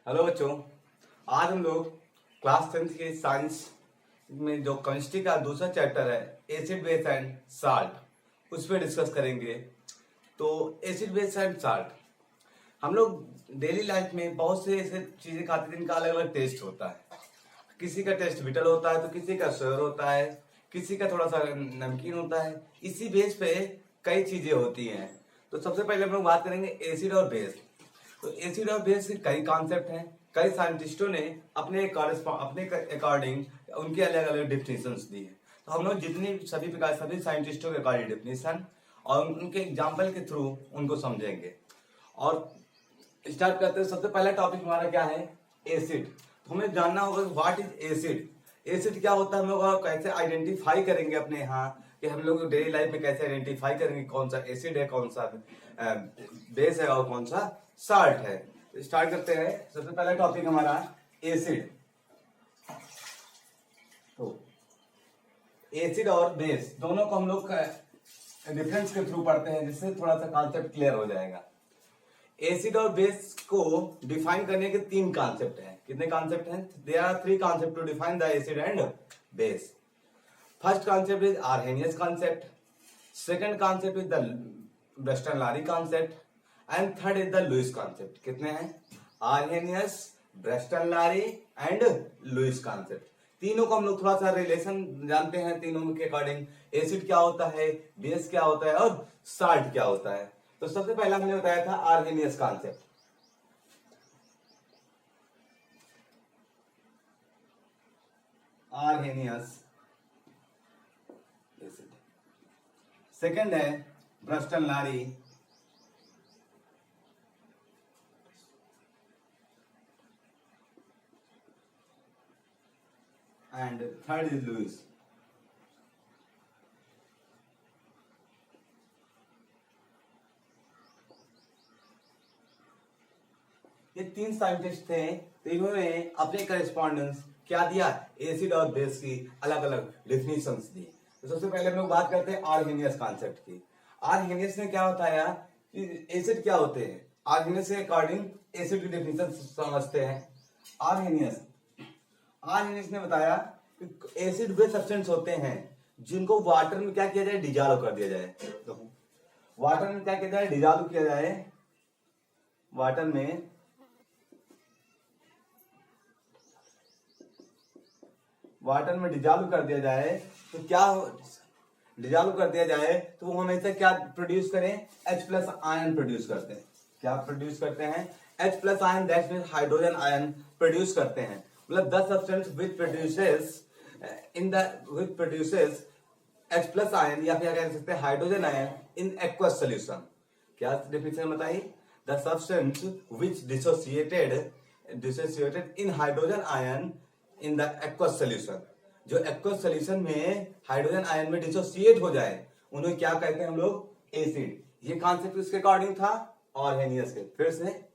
Hello बच्चों, आज हम लोग क्लास 10th के साइंस में जो केमिस्ट्री का दूसरा चैप्टर है एसिड बेस एंड साल्ट उस पर डिस्कस करेंगे। तो एसिड बेस एंड साल्ट हम लोग डेली लाइफ में बहुत से ऐसे चीजें खाते हैं जिनका अलग अलग टेस्ट होता है। किसी का टेस्ट बिटर होता है तो किसी का स्वर होता है, किसी का थोड़ा सा नमकीन होता है। इसी बेस पे कई चीजें होती हैं। तो सबसे पहले हम लोग बात करेंगे एसिड और बेस। तो एसिड और बेस के कई कॉन्सेप्ट हैं। कई साइंटिस्टों ने अपने अकॉर्डिंग उनके अलग अलग डेफिनेशंस दी है। तो हम लोग जितनी सभी साइंटिस्टों के अकॉर्डिंग डेफिनेशन और उनके एग्जाम्पल के थ्रू उनको समझेंगे। और स्टार्ट करते हैं। सबसे पहला टॉपिक हमारा क्या है? एसिड। तो हमें जानना होगा व्हाट इज एसिड। एसिड क्या होता है, हम लोग कैसे आइडेंटिफाई करेंगे अपने यहाँ कि हम लोग डेली लाइफ में कैसे आइडेंटिफाई करेंगे कौन सा एसिड है, कौन सा बेस है और कौन सा साल्ट है। स्टार्ट करते हैं। सबसे पहला टॉपिक हमारा एसिड। तो एसिड और बेस दोनों को हम लोग डिफरेंस के थ्रू पढ़ते हैं, जिससे थोड़ा सा कॉन्सेप्ट क्लियर हो जाएगा। एसिड और बेस को डिफाइन करने के तीन कॉन्सेप्ट हैं। कितने कॉन्सेप्ट हैं? There are three concept to define the acid and base. First concept is Arrhenius concept, second concept is the Bronsted Lowry concept and third is the Lewis concept. कितने हैं? Arrhenius, Bronsted Lowry and Lewis concept. तीनों को हम लोग थोड़ा सा relation जानते हैं। तीनों के अकॉर्डिंग एसिड क्या होता है, बेस क्या होता है और साल्ट क्या होता है। तो सबसे पहला हमने बताया था Arrhenius concept. Arrhenius acid. Second है ब्रेस्टन-लारी एंड थर्ड इज लुईस। ये तीन साइंटिस्ट थे। तो इन्होंने अपने करेस्पॉन्डेंस क्या दिया? एसिड और बेस की अलग अलग डेफिनेशंस दी। तो सबसे पहले हम लोग बात करते हैं आर्हेनियस कॉन्सेप्ट की। आर्हेनियस ने क्या बताया कि एसिड क्या होते हैं। आर्हेनियस के अकॉर्डिंग एसिड की डेफिनेशन समझते हैं। आर्हेनियस ने बताया कि एसिड वे सब्सटेंस होते हैं जिनको वाटर में क्या किया जाए? डिजॉल्व कर दिया जाए। तो वाटर में क्या किया जाए? डिजॉल्व किया जाए। वाटर में डिजॉल्व कर दिया जाए तो क्या डिजॉल्व कर दिया जाए तो वो हमेशा क्या प्रोड्यूस करें? H+ आयन प्रोड्यूस करते हैं। क्या प्रोड्यूस करते हैं? H+ ion, that means hydrogen ion produce करते हैं। मतलब the substance which produces H+ ion या फिर कह सकते हैं hydrogen ion in aqueous solution. क्या डेफिनेशन बताइए? The substance which dissociated in hydrogen ion in the aqueous solution. जो एक्वस सॉल्यूशन में हाइड्रोजन आयन में डिसोसिएट हो जाए उन्हें क्या कहते हैं हम लोग? एसिड। ये कॉन्सेप्ट किसके अकॉर्डिंग था? आर्हेनियस के। फिर से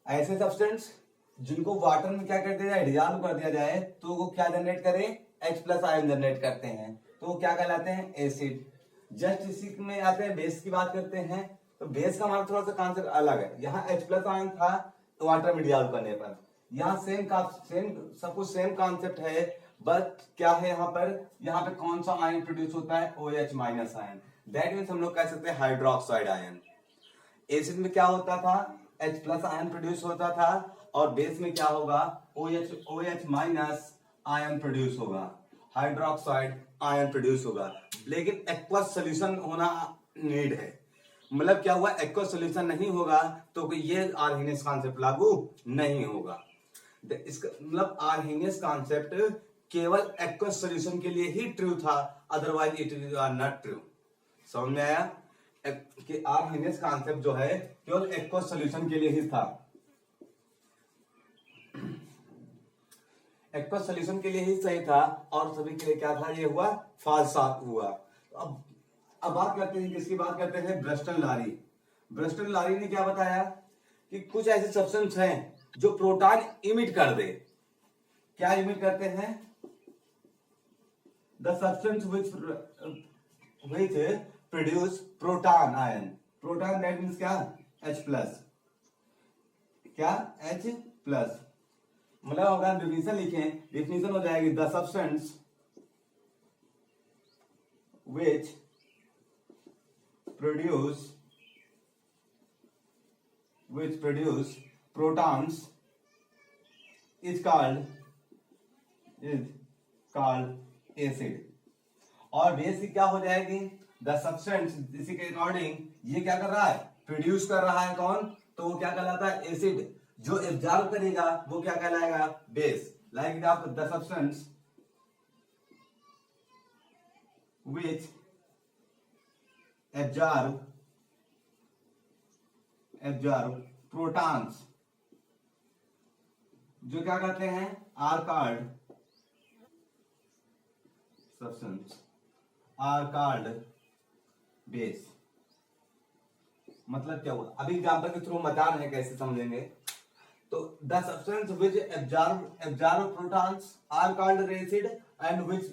ऐसे सब्सटेंस जिनको वाटर में क्या कर दिया जाए? डिसॉल्व कर दिया जाए तो वो क्या जनरेट करें? H+ आयन जनरेट करते हैं। तो वो क्या कहलाते हैं? एसिड। जस्ट इसी में आते हैं बेस की बात करते हैं। तो बेस का हमारा थोड़ा सा कॉन्सेप्ट अलग है। यहाँ H+ आयन था तो वाटर में डिसॉल्व करने पर यहाँ सब कुछ सेम कॉन्सेप्ट है। बट क्या है यहाँ पे कौन सा आयन प्रोड्यूस होता है? OH- ion. दैट मीन्स हम लोग कह सकते हैं हाइड्रोक्साइड आयन। एसिड में क्या होता था? H+ आयन प्रोड्यूस होता था और बेस में क्या होगा? OH- आयन प्रोड्यूस होगा, हाइड्रोक्साइड आयन प्रोड्यूस होगा। लेकिन एक्वस सॉल्यूशन होना नीड है। मतलब क्या हुआ? एक्वस सॉल्यूशन नहीं होगा तो ये आर्हेनियस कॉन्सेप्ट लागू नहीं होगा। इसका मतलब आर्हेनियस कॉन्सेप्ट केवल एक्वस सॉल्यूशन के लिए ही ट्रू था, otherwise it is not true. समझ में आया कि आर्हेनियस कॉन्सेप्ट जो है केवल एक्वस सॉल्यूशन के लिए ही था, एक्वस सॉल्यूशन के लिए ही सही था और सभी के लिए क्या था? ये हुआ फॉल्स हुआ। अब बात करते हैं किसकी बात करते हैं? ब्रेस्टन-लारी। ब्रेस्टन-लारी ने क्या बताया कि कुछ ऐसे सब्सटेंस हैं जो प्रोटॉन इमिट कर दे। क्या इमिट करते हैं? The substance which produce proton ion। Proton that means क्या? H+। क्या? H+ प्लस, मतलब अगर डिफिनेशन लिखें, डिफिनेशन हो जाएगी the substance which produce protons is called acid। और बेस की क्या हो जाएगी, द सब्सटेंस, इसी के अकॉर्डिंग ये क्या कर रहा है, प्रोड्यूस कर रहा है कौन, तो वो क्या कहलाता है, एसिड। जो एब्जॉर्ब करेगा वो क्या कहलाएगा, बेस। लाइक आप the substance which absorb protons, जो क्या कहते हैं, are called substance, are called base. मतलब क्या हुआ, अभी एग्जांपल के थ्रू बता रहे हैं कैसे समझेंगे। तो the substance which absorb protons are called acid and which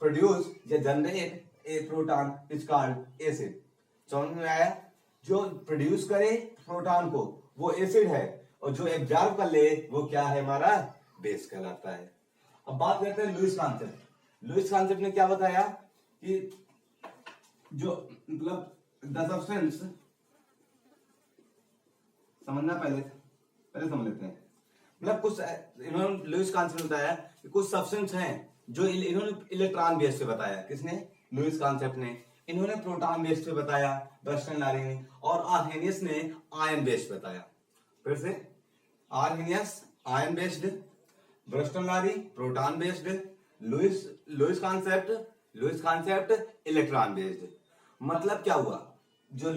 produce या generate a proton is called acid. समझ में आया, जो प्रोड्यूस करे प्रोटॉन को वो एसिड है, और जो एब्जॉर्ब कर ले वो क्या है, हमारा बेस कहलाता है। अब बात करते हैं लुईस कॉन्सेप्ट। लुईस कॉन्सेप्ट ने क्या बताया कि जो मतलब द सब्सटेंस, समझना पहले समझ लेते हैं। मतलब कुछ इन्होंने लुईस कॉन्सेप्ट बताया कि कुछ सब्सटेंस हैं जो इन्होंने इलेक्ट्रॉन बेस पे बताया। किसने, लुईस कॉन्सेप्ट ने। इन्होंने प्रोटॉन बेस पे बताया बर्स्टन लारी ने, और आर्हेनियस ने आयन बेस बताया। फिर से, Arrhenius ion based, Bronsted Lowry proton based, Lewis concept electron based. मतलब क्या हुआ, जो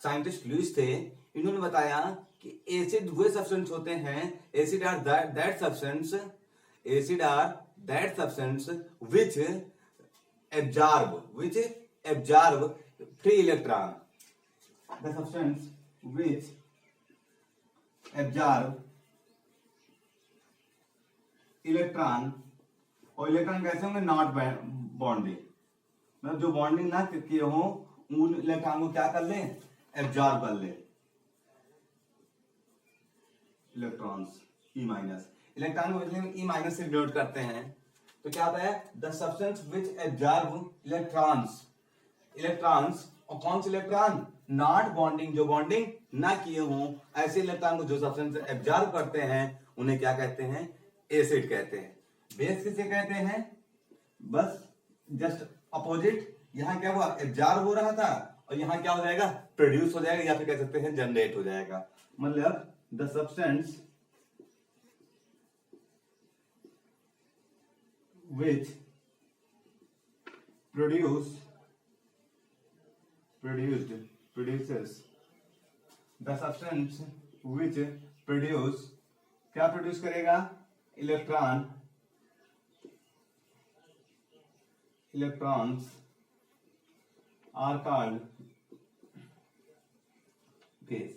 साइंटिस्ट लुईस थे, इन्होंने बताया कि एसिड वे सब्सटेंस होते हैं, acid are that substance which absorb free electron, the substance which absorb electron, और इलेक्ट्रॉन कैसे होंगे, नॉट बॉन्डिंग, मतलब जो बॉन्डिंग ना किए हो उन इलेक्ट्रॉन को क्या कर ले, एब्जॉर्ब कर ले। इलेक्ट्रॉन्स ई माइनस, इलेक्ट्रॉन को ई माइनस से डिनोट करते हैं। तो क्या होता है, the substance which absorb electrons, और कौन से इलेक्ट्रॉन, नॉट बॉन्डिंग, जो बॉन्डिंग ना किए हों, ऐसे इलेक्ट्रॉन को जो सब्सटेंस एब्जॉर्ब करते हैं उन्हें क्या कहते हैं, एसिड कहते हैं। बेस किसे कहते हैं, बस जस्ट अपोजिट, यहां क्या हुआ, एब्जॉर्ब हो रहा था, और यहां क्या हो जाएगा, प्रोड्यूस हो जाएगा, या फिर कह सकते हैं जनरेट हो जाएगा। मतलब the substance which produces the substance which produce, क्या प्रोड्यूस करेगा, इलेक्ट्रॉन्स आर कॉल्ड बेस।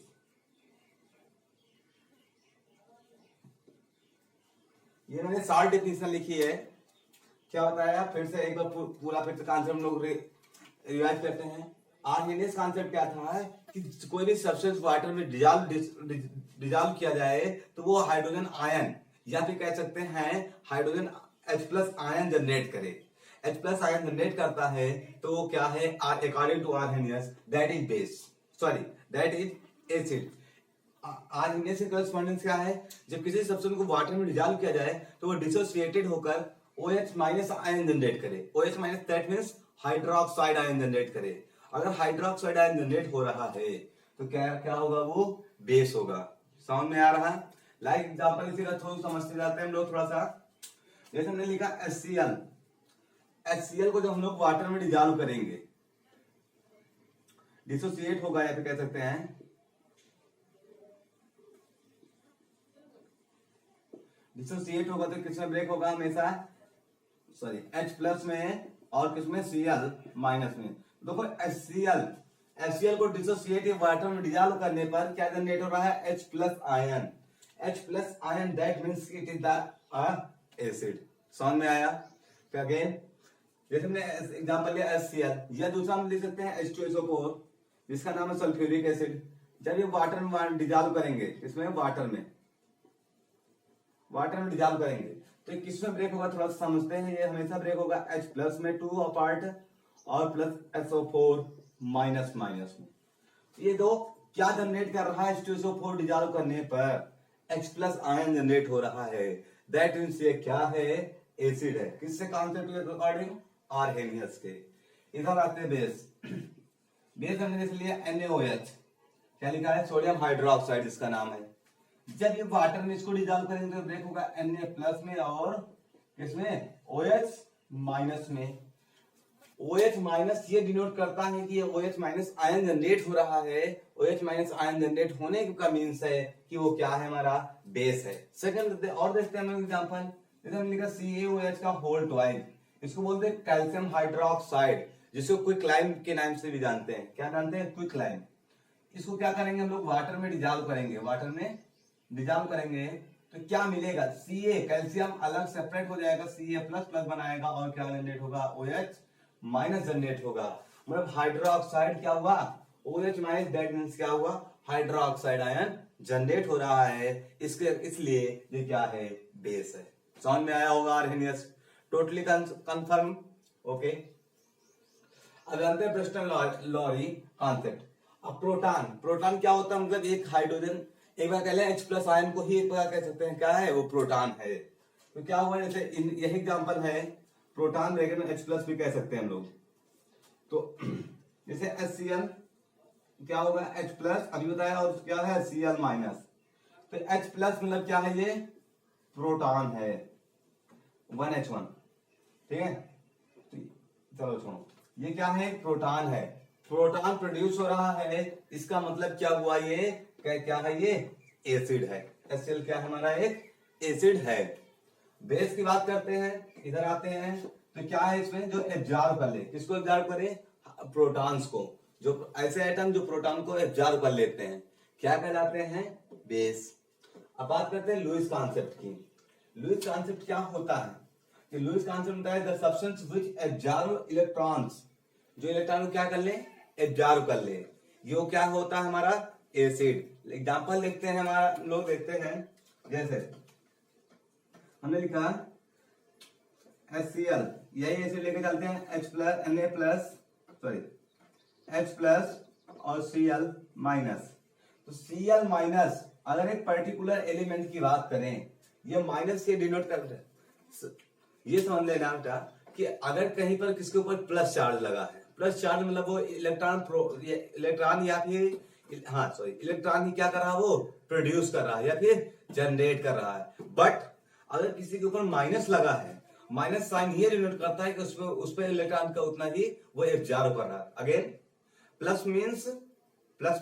ये मैंने शॉर्ट डेफिनेशन लिखी है। क्या बताया, फिर से एक बार पूरा फिर से कॉन्सेप्ट हम लोग रिवाइज करते हैं। आर्हेनियस कॉन्सेप्ट क्या था कि कोई भी सब्सटेंस वाटर में डिजॉल्व किया जाए तो वो हाइड्रोजन आयन, या फिर कह सकते हैं हाइड्रोजन H+ आयन जनरेट करे। H+ आयन जनरेट करता है तो वो क्या है, according to Arrhenius that is base, sorry that is acid. Arrhenius की करस्पॉन्डेंस क्या है, जब किसी सब्सटेंस को वाटर में डिजॉल्व किया जाए तो वो डिसोसिएटेड होकर OH- आयन जनरेट करे। OH- that means hydroxide ion generate करे। अगर हाइड्रोक्साइड आयन जनरेट हो रहा है तो क्या होगा, वो बेस होगा। समझ में आ रहा है। लाइक एग्जांपल इसी का थ्रू समझते जाते हैं हम लोग थोड़ा सा। जैसे हमने लिखा HCl को जब हम लोग वाटर में डिजॉल्व करेंगे, डिसोसिएट होगा, या फिर कह सकते हैं डिसोसिएट होगा, तो किसमें ब्रेक होगा हमेशा, सॉरी H+ में, और किसमें, Cl- में। देखो HCl को डिसोसिएट वाटर में डिजॉल्व करने पर क्या जनरेट हो रहा है, H+ ion. H+ ion that means it is the acid. समझ में आया। फिर अगेन जैसे हमने एग्जांपल लिया HCl, या दूसरा हम लिख सकते हैं H2SO4 जिसका नाम है सल्फ्यूरिक एसिड। जब ये वाटर में डिजॉल्व करेंगे, इसमें वाटर में, वाटर में डिजॉल्व करेंगे तो ये किस में ब्रेक होगा, थोड़ा सा समझते हैं। ये हमेशा ब्रेक होगा H प्लस में 2 अपार्ट और प्लस SO4 माइनस माइनस में। ये दो क्या जनरेट कर रहा है, H2SO4 डिजॉल्व करने पर H प्लस आयन जनरेट हो रहा है। दैट मीन्स ये क्या है, एसिड है। किससे कॉन्सेप्ट के अकॉर्डिंग, आर्हेनियस के। इधर आते हैं बेस। बेस हमने देख लिया NaOH, क्या लिखा है, सोडियम हाइड्रोक्साइड इसका नाम है। जब ये वाटर में इसको डिजॉल्व करेंगे तो ब्रेक होगा Na प्लस में और किसमें, OH माइनस में। OH माइनस ये डिनोट करता है कि ये OH माइनस आयन जनरेट हो रहा है। OH माइनस आयन जनरेट होने का मीन्स है कि वो क्या है, हमारा बेस है। सेकंड और देखते हैं हम एग्जांपल। जैसे हमने लिखा CaOH का होल ट्वाइस, इसको बोलते हैं कैल्शियम हाइड्रोक्साइड, जिसको क्विक लाइम के नाम से भी जानते हैं। क्या जानते हैं, क्विक लाइम। इसको क्या करेंगे हम लोग, वाटर में डिजॉल्व करेंगे। वाटर में डिजॉल्व करेंगे तो क्या मिलेगा, Ca कैल्शियम अलग सेपरेट हो जाएगा, Ca प्लस प्लस बनाएगा और क्या जनरेट होगा, OH माइनस जनरेट होगा। मतलब हाइड्रोक्साइड क्या हुआ, OH माइनस, दैट मींस क्या हुआ, हाइड्रोक्साइड आयन जनरेट हो रहा है। इसके इसलिए ये क्या है, बेस है। समझ में आया होगा आर्हेनियस, टोटली कंफर्म। ओके, अब जानते हैं ब्रेस्टन लॉरी कॉन्सेप्ट। अब प्रोटॉन, प्रोटॉन क्या होता है, मतलब एक हाइड्रोजन, एक बार कह लें H प्लस आयन को ही एक बार कह सकते हैं क्या है, वो प्रोटॉन है। तो क्या हुआ, जैसे यही एग्जांपल है, प्रोटॉन ब्रैकेट में H प्लस भी कह सकते हैं हम लोग। तो जैसे HCl क्या होगा, H प्लस अभी बताया, और क्या है Cl माइनस। तो H प्लस मतलब क्या है, ये प्रोटॉन है, 1H1, ठीक है। तो चलो छोड़ो, ये क्या है, प्रोटॉन है। प्रोटॉन प्रोड्यूस हो रहा है, इसका मतलब क्या हुआ, ये क्या है, ये एसिड है। HCl क्या है, हमारा एक एसिड है। बेस की बात करते हैं, इधर आते हैं तो क्या है इसमें, जो एब्जॉर्ब कर ले, किसको एब्जॉर्ब करे, प्रोटॉन्स को। जो ऐसे आइटम जो प्रोटॉन को एब्जॉर्ब कर लेते हैं क्या कहलाते हैं, बेस। अब बात करते हैं लुईस कॉन्सेप्ट की। लुईस कॉन्सेप्ट क्या होता है, कि लुईस कॉन्सेप्ट होता है the substance which absorb electrons, जो इलेक्ट्रॉन को क्या कर ले, एब्जॉर्ब कर ले। ये क्या होता है, हमारा एसिड। एग्जांपल देखते हैं, हमारा लोग देखते हैं, जैसे हमने लिखा HCl, यही एसिड लेके चलते हैं, H plus Na plus sorry H plus और Cl माइनस। तो Cl माइनस अगर एक पर्टिकुलर एलिमेंट की बात करें, ये माइनस से डिनोट कर रहे हैं। ये समझ लेना बेटा कि अगर कहीं पर किसके ऊपर प्लस चार्ज लगा है, प्लस चार्ज मतलब वो इलेक्ट्रॉन या फिर इलेक्ट्रॉन ही क्या कर रहा है, वो प्रोड्यूस कर रहा है या फिर जनरेट कर रहा है। बट अगर किसी के ऊपर माइनस लगा है, माइनस साइन ये डिनोट करता है कि उस पर इलेक्ट्रॉन का उतना ही वो एब्जॉर्ब कर रहा है। अगेन प्लस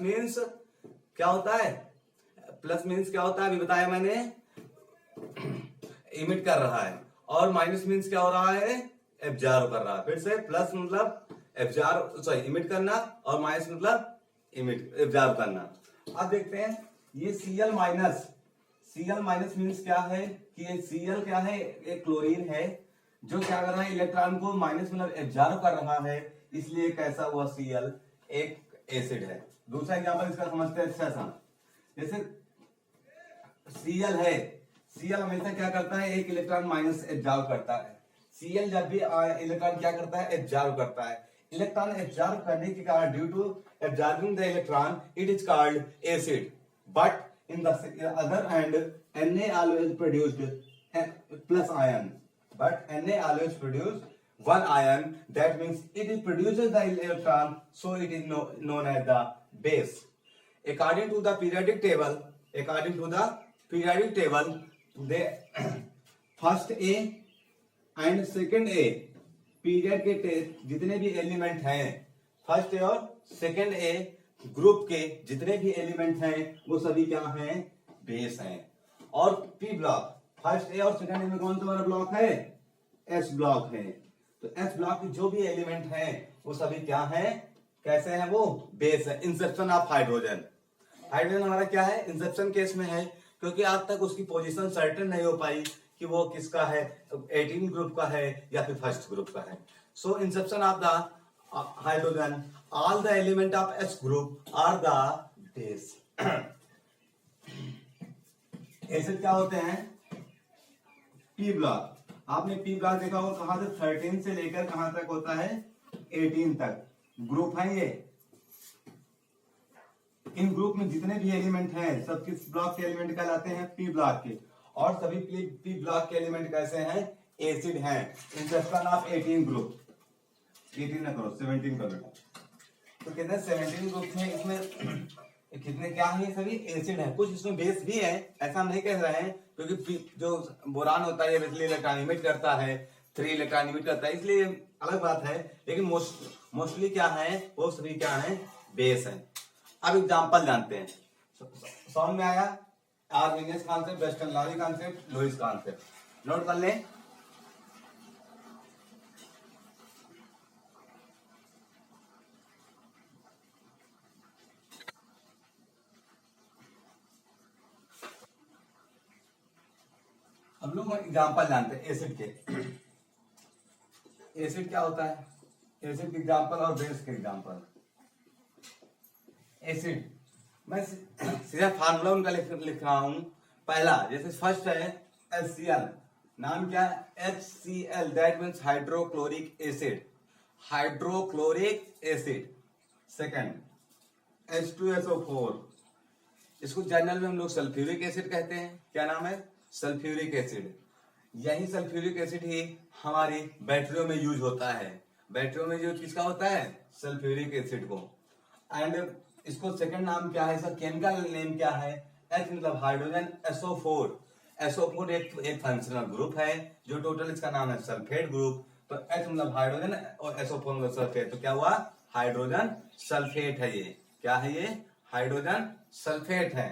मीन्स क्या होता है, प्लस मीन्स क्या होता है, अभी बताया मैंने, इमिट कर रहा है, और माइनस मीन्स क्या हो रहा है, एब्जॉर्ब कर रहा है। फिर से प्लस मतलब इमिट करना, और माइनस मतलब एब्जॉर्ब करना। अब देखते हैं ये Cl माइनस मीन्स क्या है, कि ये Cl क्या है, एक क्लोरीन है जो क्या कर रहा है, इलेक्ट्रॉन को माइनस मतलब एब्जॉर्ब कर रहा है, इसलिए कैसा हुआ, Cl एक एसिड है। दूसरा एग्जांपल इसका समझते हैं अच्छा सा। जैसे Cl है, Cl हमेशा क्या करता है, एक इलेक्ट्रॉन माइनस एब्जॉर्ब करता है। Cl जब भी इलेक्ट्रॉन क्या करता है, एब्जॉर्ब करता है। इलेक्ट्रॉन एब्जॉर्ब करने के कारण, due to absorbing the electron, it is called acid. But in the other hand Na always produced plus ion, but Na always produce one ion, that means it produces the electron, so it is known as the base. According to the periodic table, they first A and second A period के जितने भी element हैं, first A और second ए group के जितने भी element हैं, वो सभी क्या हैं, बेस हैं। और पी ब्लॉक, फर्स्ट ए और सेकंड ए में कौन सा वाला ब्लॉक है, एस ब्लॉक है। तो एस ब्लॉक के जो भी एलिमेंट हैं वो सभी क्या हैं, कैसे हैं, वो बेस है। इंसेप्शन ऑफ हाइड्रोजन, हाइड्रोजन हमारा क्या है, इंसेप्शन केस में है, क्योंकि आज तक उसकी पोजीशन सर्टेन नहीं हो पाई कि वो किसका है, 18 ग्रुप का है या फिर फर्स्ट ग्रुप का है। So inception of the hydrogen, all the element of S group are the base. Acid क्या होते हैं, पी ब्लॉक, आपने पी ब्लॉक देखा होगा, कहां से 13 से लेकर कहां तक होता है 18 तक ग्रुप है ये। इन ग्रुप में जितने भी एलिमेंट हैं सब किस ब्लॉक के एलिमेंट कहलाते हैं, पी ब्लॉक के। और सभी पी ब्लॉक के एलिमेंट कैसे हैं, एसिड हैं। इन सबका नाम 18 ग्रुप, 18 ना करो 17 करो बेटा। तो कितने 17 ग्रुप हैं इसमें, कितने क्या है, सभी एसिड हैं। कुछ इसमें बेस भी है, ऐसा हम नहीं कह रहे हैं, क्योंकि जो बोरान होता है ये बेसिकली इलेक्ट्रॉन इमिट करता है, 3 इलेक्ट्रॉन इमिट करता है, इसलिए अलग बात है। लेकिन मोस्टली क्या है, वो सभी क्या है, बेस है। अब एग्जांपल जानते हैं, समझ में आया। आर्मीनियस कॉन्सेप्ट, वेस्टर्न Lowry concept, Lewis concept, note कर लें। हम लोग एग्जांपल जानते हैं एसिड के। एसिड क्या होता है, एसिड के एग्जांपल और बेस के एग्जांपल। एसिड मैं सीधा फार्मूला उनका लिख रहा हूं। पहला जैसे फर्स्ट है HCl, नाम क्या है, HCl, that means hydrochloric acid, hydrochloric acid. Second H2SO4, इसको जनरल में हम लोग सल्फ्यूरिक एसिड कहते हैं। क्या नाम है, सल्फ्यूरिक एसिड। यही सल्फ्यूरिक एसिड ही हमारी बैटरियों में यूज होता है। बैटरियों में यूज किसका होता है, सल्फ्यूरिक एसिड को। एंड इसको सेकंड नाम क्या है, इसका केमिकल नेम क्या है, H मतलब हाइड्रोजन, SO4। SO4 एक फंक्शनल ग्रुप है, जो टोटल इसका नाम है सल्फेट ग्रुप। तो H मतलब हाइड्रोजन और SO4 मतलब सल्फेट, तो क्या हुआ, हाइड्रोजन सल्फेट है ये। क्या है ये, हाइड्रोजन सल्फेट है।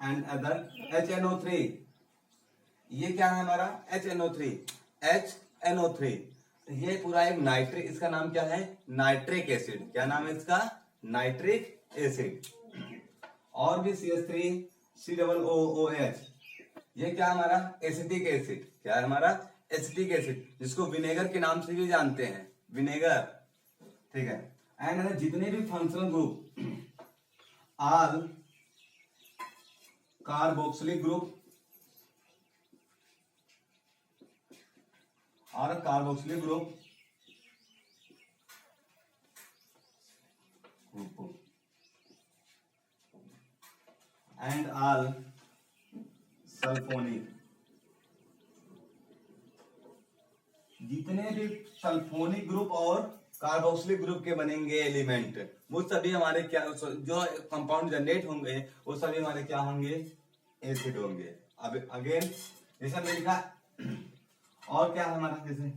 एंड अदर HNO3, ये क्या है हमारा, HNO3, HNO3, ये पूरा एक नाइट्रिक, इसका नाम क्या है, नाइट्रिक एसिड। क्या नाम है इसका, नाइट्रिक एसिड। और भी CH3, COOH, ये क्या हमारा, एसिटिक एसिड। क्या है हमारा, एसिटिक एसिड, जिसको विनेगर के नाम से भी जानते हैं, विनेगर, ठीक है। एंड जितने भी functional group, all carboxylic group और carboxylic group and all sulphonic, जितने भी सल्फोनिक ग्रुप और कार्बोक्सिलिक ग्रुप के बनेंगे एलिमेंट, वो सभी हमारे क्या, जो कंपाउंड जनरेट होंगे वो सभी हमारे क्या होंगे, एसिड होंगे। अब अगेन जैसे हमने लिखा, और क्या है हमारा, जैसे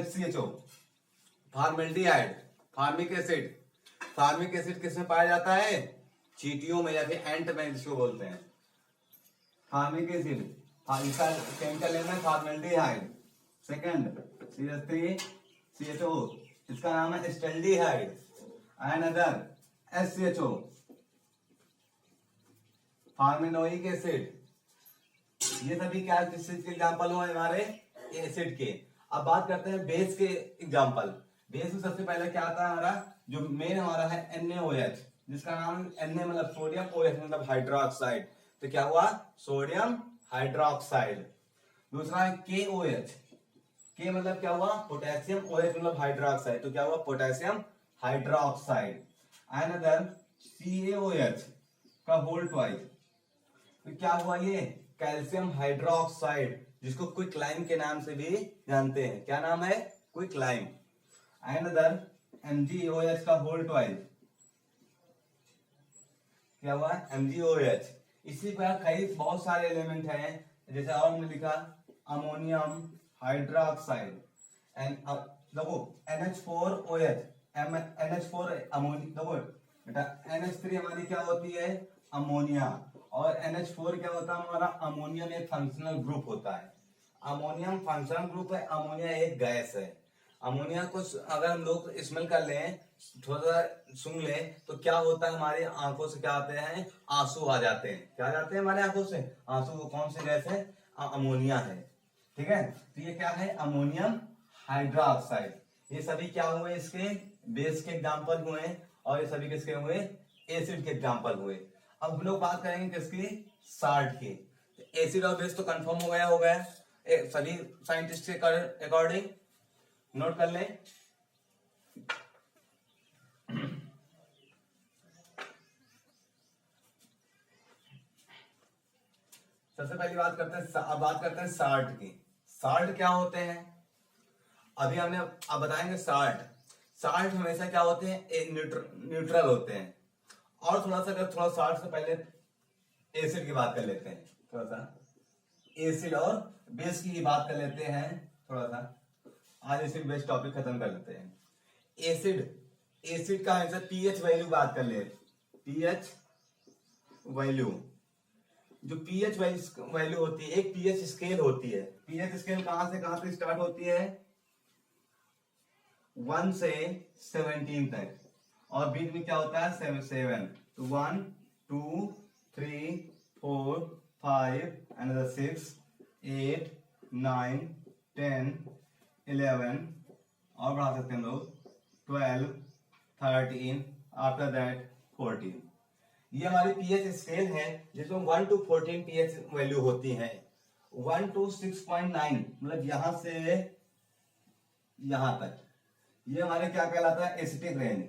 HCHO, formaldehyde, formic acid. Formic acid किसमें पाया जाता है, चींटियों में या फिर एंट में, जिसको बोलते हैं फार्मिक एसिड। इसका केमिकल नेम है फॉर्मेल्डिहाइड। सेकंड CH3CHO, इसका नाम है एस्टेल्डिहाइड। एंड अदर SCHO, फार्मिनोइक एसिड। ये सभी क्या किस चीज के एग्जाम्पल हुए हमारे, एसिड के। अब बात करते हैं बेस के एग्जाम्पल। बेस में सबसे पहले क्या आता है हमारा, जो मेन हमारा है NaOH, जिसका नाम Na मतलब सोडियम, OH मतलब हाइड्रोक्साइड। तो क्या हुआ, सोडियम हाइड्रोक्साइड। दूसरा है KOH, K मतलब क्या हुआ, पोटेशियम, OH मतलब हाइड्रोक्साइड, तो क्या हुआ, potassium hydroxide. And other CaOH का होल ट्वाइस, तो क्या हुआ ये, कैल्शियम हाइड्रोक्साइड, जिसको क्विक लाइम के नाम से भी जानते हैं। क्या नाम है, quick lime. And other MgOH का होल ट्वाइस, क्या हुआ, MgOH। इसी पर कई बहुत सारे एलिमेंट हैं, जैसे और हमने लिखा अमोनियम हाइड्रोक्साइड एंड देखो NH4OH, NH4 अमोनिया, देखो बेटा NH3 हमारी क्या होती है, अमोनिया, और NH4 क्या होता है हमारा, अमोनियम एक फंक्शनल ग्रुप होता है। अमोनियम फंक्शनल ग्रुप है, अमोनिया एक गैस है। अमोनिया को अगर हम लोग स्मेल कर लें, थोड़ा सा सुन लें, तो क्या होता है, हमारी आंखों से क्या आते हैं, आंसू आ जाते हैं। क्या आ जाते हैं हमारे आंखों से आंसू, वो कौन सी गैस है, अमोनिया है, ठीक है। तो ये क्या है, अमोनियम हाइड्रोक्साइड। ये सभी क्या हुए, इसके बेस के एग्जाम्पल हुए, और ये सभी किसके हुए, एसिड के एग्जाम्पल हुए। अब हम लोग बात करेंगे किसकी, साल्ट की। एसिड और बेस तो कंफर्म हो गया सभी साइंटिस्ट के अकॉर्डिंग। नोट कर लें। सबसे पहली बात करते हैं, अब बात करते हैं साल्ट की। साल्ट क्या होते हैं अभी हमने, अब बताएंगे साल्ट। साल्ट हमेशा क्या होते हैं, न्यूट्रल होते हैं। और थोड़ा सा अगर थोड़ा साल्ट से पहले एसिड की बात कर लेते हैं, थोड़ा सा एसिड और बेस की बात कर लेते हैं थोड़ा सा। आज एसिड बेस टॉपिक खत्म कर लेते हैं। एसिड का हमेशा पीएच वैल्यू बात कर ले। पीएच वैल्यू, जो पीएच वैल्यू होती है, एक पीएच स्केल होती है। पीएच स्केल कहां से स्टार्ट होती है, 1 से 17 तक, और बीच में क्या होता है 7। तो 1 2 3 4 5 another 6 8 9 10 11, और बढ़ा सकते हैं लोग 12 13, आफ्टर दैट 14। ये हमारी पीएच स्केल है जिसमें 1 to 14 पीएच वैल्यू होती है। 1 to 6.9 मतलब यहां से यहां तक, ये हमारे क्या कहलाता है, एसिटिक रेंज।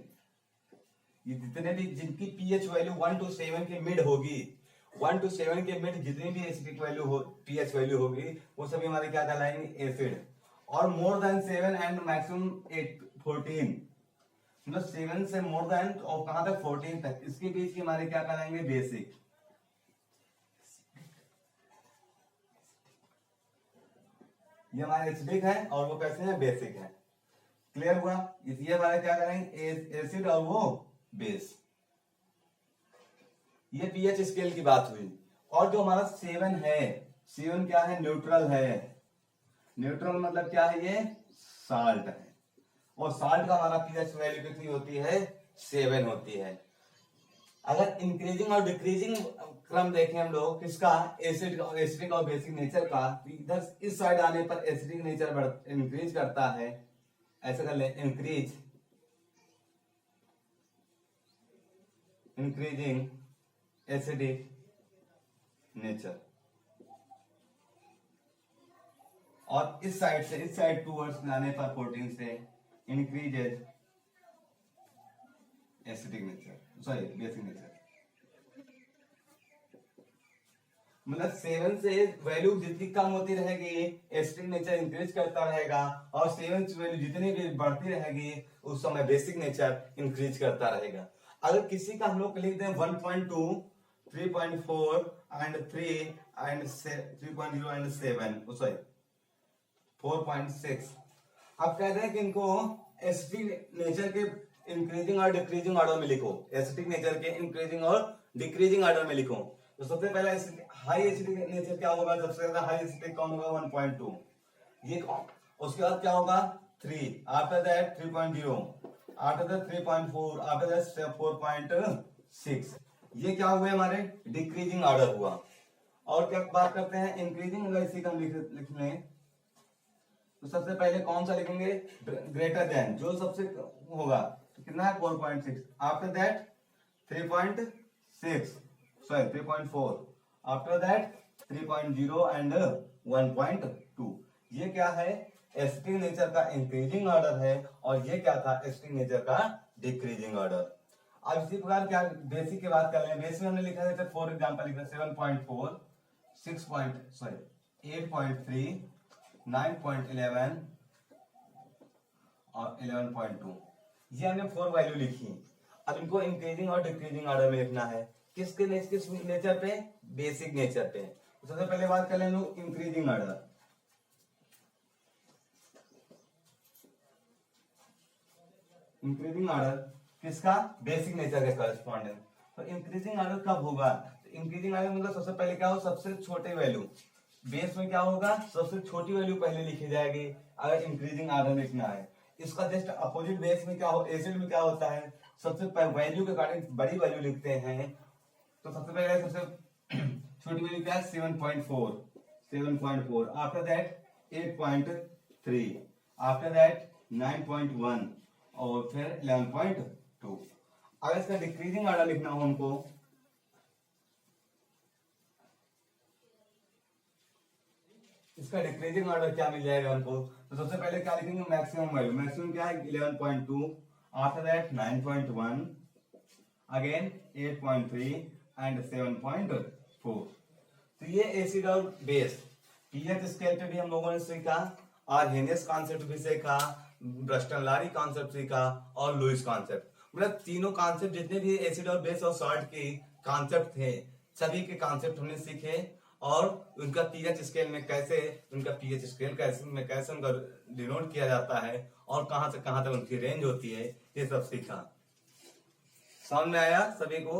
ये जितने भी जिनकी पीएच वैल्यू 1 to 7 के मिड होगी, 1 to 7 के मिड जितनी भी एसिटिक वैल्यू हो, पीएच वैल्यू होगी, वो सभी हमारे क्या कहलाएंगे, एसिड। और मोर देन 7 एंड मैक्सिमम 14, मतलब 7 से मोर देन और कहां तक 14 तक, इसके बीच की हमारे क्या कहलाएंगे, बेसिक। ये हमारे एसिडिक है और वो कैसे हैं, बेसिक है। क्लियर हुआ। ये हमारे क्या करेंगे, एसिड और वो बेस। ये पीएच स्केल की बात हुई। और जो हमारा 7 है, 7 क्या है, न्यूट्रल है। न्यूट्रल मतलब क्या है, ये साल्ट है। और साल्ट का हमारा पीएच वैल्यू कितनी होती है, 7 होती है। अगर इंक्रीजिंग और डिक्रीजिंग क्रम देखें हम लोग किसका, एसिडिक और बेसिक नेचर का, तो इधर इस साइड आने पर एसिडिक नेचर इंक्रीज करता है। ऐसा कर ले, इंक्रीजिंग एसिडिक नेचर। और इस साइड टूवर्ड्स जाने पर 14 से increases acidic nature, sorry basic nature. मतलब 7 से वैल्यू जितनी कम होती रहेगी, एसिडिक नेचर इंक्रीज करता रहेगा, और 7 से वैल्यू जितनी भी बढ़ती रहेगी उस समय बेसिक नेचर इंक्रीज करता रहेगा। अगर किसी का हम लोग लिख दें 1.2 3.4 एंड 3 एंड 3.0 एंड 7, सॉरी 4.6, अब कहते हैं कि इनको एसिडिक नेचर के इंक्रीजिंग और डिक्रीजिंग ऑर्डर में लिखो। एसिडिक नेचर के इंक्रीजिंग और डिक्रीजिंग ऑर्डर में लिखो। तो सबसे पहले हाई एसिडिक नेचर क्या होगा, सबसे ज्यादा हाई एसिडिक कौन होगा, 1.2। ये कौन, उसके बाद क्या होगा 3, after that 3.0, after that 3.4, after that 4.6। ये क्या हुए, हमारे डिक्रीजिंग ऑर्डर हुआ। और क्या बात करते हैं, इंक्रीजिंग। अगर इसी का हम लिख लें तो सबसे पहले कौन सा लिखेंगे, ग्रेटर देन, जो सबसे होगा, तो कितना है 4.6, after that 3.6, sorry 3.4, after that 3.0 and 1.2। ये क्या है, एसिडिक नेचर का इंक्रीजिंग ऑर्डर है, और ये क्या था, एसिडिक नेचर का डिक्रीजिंग ऑर्डर। अब इसी प्रकार क्या बेसिक की बात कर लें। बेसिक में हमने लिखा था, फॉर एग्जांपल लिखा 7.4, 8.3, 9.11 और 11.2। ये हमने 4 वैल्यू लिखी। अब इनको इंक्रीजिंग और डिक्रीजिंग ऑर्डर में लिखना है। किस नेचर पे, बेसिक नेचर पे। तो सबसे पहले बात कर लें लोग इंक्रीजिंग ऑर्डर। इंक्रीजिंग ऑर्डर किसका, बेसिक नेचर के करस्पॉन्डिंग। तो इंक्रीजिंग ऑर्डर कब होगा, तो इंक्रीजिंग ऑर्डर मतलब सबसे पहले क्या हो, सबसे छोटे वैल्यू। बेस में क्या होगा, सबसे छोटी वैल्यू पहले लिखी जाएगी अगर इंक्रीजिंग ऑर्डर लिखना है। इसका जस्ट अपोजिट बेस में क्या हो, एसिड में क्या होता है, सबसे वैल्यू के अकॉर्डिंग बड़ी वैल्यू लिखते हैं। तो सबसे पहले सबसे छोटी वैल्यू क्या है, 7.4, आफ्टर दैट 8.3, आफ्टर दैट 9.1 और फिर 11.2। अगर इसका डिक्रीजिंग ऑर्डर लिखना हो हमको, इसका डिक्रीजिंग ऑर्डर क्या मिल जाएगा हमको? तो सबसे पहले क्या लिखेंगे? Maximum value. मैक्सिमम क्या है? 11.2, आफ्टर दैट 9.1, अगेन 8.3 एंड 7.4। तो ये एसिड और बेस पीएच स्केल पे भी हम लोगों ने सीखा, आर्हेनियस कॉन्सेप्ट भी सीखा, ब्रस्टन-लॉरी कॉन्सेप्ट सीखा और लुईस कॉन्सेप्ट। मतलब तीनों कॉन्सेप्ट जितने भी एसिड और बेस और सॉल्ट के कॉन्सेप्ट थे, सभी के कॉन्सेप्ट हमने सीखे और उनका पीएच स्केल में कैसे, उनका पीएच स्केल कैसे उनका डिनोट किया जाता है और कहां से कहां तक उनकी रेंज होती है, ये सब सीखा। समझ में आया सभी को?